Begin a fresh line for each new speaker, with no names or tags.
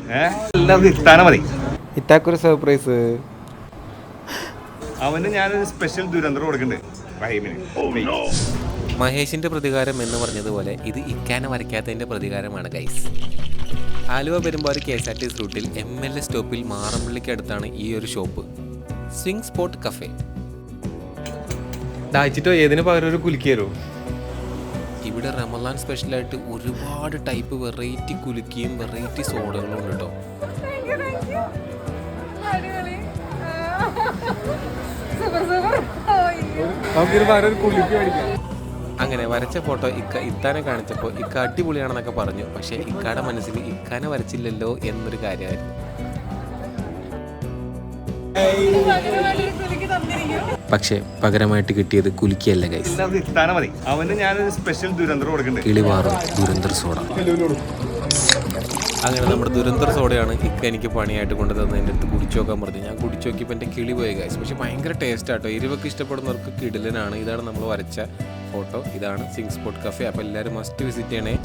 എല്ലാവർക്കും ഇത്താന മതി.
ഇത്താക്കൊരു സർപ്രൈസ്.
അവന് ഞാനൊരു സ്പെഷ്യൽ ദുരന്തം കൊടുക്കുന്നുണ്ട്.
മഹേഷിൻ്റെ പ്രതികാരം എന്ന് പറഞ്ഞതുപോലെ ഇത് ഇക്കാനെ വരയ്ക്കാത്തതിൻ്റെ പ്രതികാരമാണ് ഗൈസ്. ആലുവ പെരുമ്പാവൂർ KSRTC റൂട്ടിൽ MLA സ്റ്റോപ്പിൽ മാറമ്പള്ളിക്ക് അടുത്താണ് ഈ ഒരു ഷോപ്പ്, സ്വിംഗ് സ്പോട്ട് കഫേ.
ദാഹിച്ചിട്ടോ ഏതിന് പകരം ഒരു കുലുക്കിയരോ?
ഇവിടെ റമദാൻ സ്പെഷ്യലായിട്ട് ഒരുപാട് ടൈപ്പ് വെറൈറ്റി കുലുക്കിയും വെറൈറ്റി സോഡകളും ഉണ്ട് കേട്ടോ. അങ്ങനെ വരച്ച ഫോട്ടോ ഇത്താനെ കാണിച്ചപ്പോൾ ഇക്ക അടിപൊളിയാണെന്നൊക്കെ പറഞ്ഞു. പക്ഷേ ഇക്കാടെ മനസ്സിൽ ഇക്കാനെ വരച്ചില്ലല്ലോ എന്നൊരു കാര്യമായിരുന്നു. പക്ഷേ പകരമായിട്ട് കിട്ടിയത് കുലുക്കിയല്ല ഗൈസ്,
എല്ലാവർക്കും ഇത്താന മതി. അവന് ഞാനൊരു സ്പെഷ്യൽ ദുരന്തം കൊടുക്കുന്നുണ്ട്.
കിളിവാറും ദുരന്തർ സോഡ. അങ്ങനെ നമ്മുടെ ദുരന്തർ സോഡയാണ് ഇക്ക എനിക്ക് പണിയായിട്ട് കൊണ്ടുതന്ന് എൻ്റെ അടുത്ത് കുടിച്ചു നോക്കാൻ പറഞ്ഞു. ഞാൻ കുടിച്ചു നോക്കിയപ്പോൾ എൻ്റെ കിളി പോയി ഗൈസ്. പക്ഷേ ഭയങ്കര ടേസ്റ്റ് ആട്ടോ. എരിവൊക്കെ ഇഷ്ടപ്പെടുന്നവർക്ക് കിടിലനാണ്. ഇതാണ് നമ്മൾ വരച്ച ഫോട്ടോ. ഇതാണ് സ്വിംഗ് സ്പോട്ട് കഫേ. അപ്പോൾ എല്ലാവരും മസ്റ്റ് വിസിറ്റ് ചെയ്യണേ.